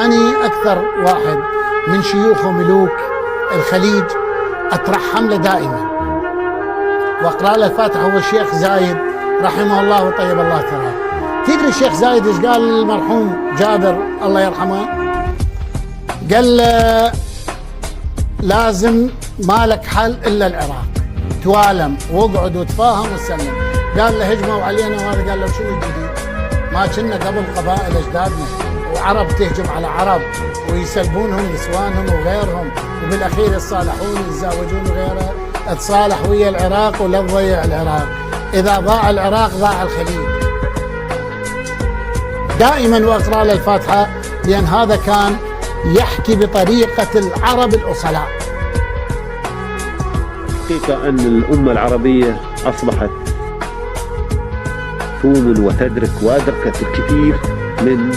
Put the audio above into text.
أنا أكثر واحد من شيوخ وملوك الخليج أطرح حملة دائما وأقرأ له الفاتحة هو الشيخ زايد رحمه الله وطيب الله ثراه. تدري الشيخ زايد إيش قال المرحوم جابر الله يرحمه؟ قال له لازم ما لك حل إلا العراق، توالم واقعد وتفاهم وتسلم. قال له هجموا علينا، وهذا قال له شنو الجديد؟ ما كنا قبل قبائل أجدادنا وعرب تهجم على عرب ويسلبونهم نسوانهم وغيرهم، وبالأخير يتصالحون يتزاوجون وغيره. تصالح ويا العراق ولا تضيع العراق، إذا ضاع العراق ضاع الخليج. دائما وأقرأ له الفاتحة لأن هذا كان يحكي بطريقة العرب الأصلاء. حقيقة أن الأمة العربية أصبحت تؤمن وتدرك وأدركت الكثير من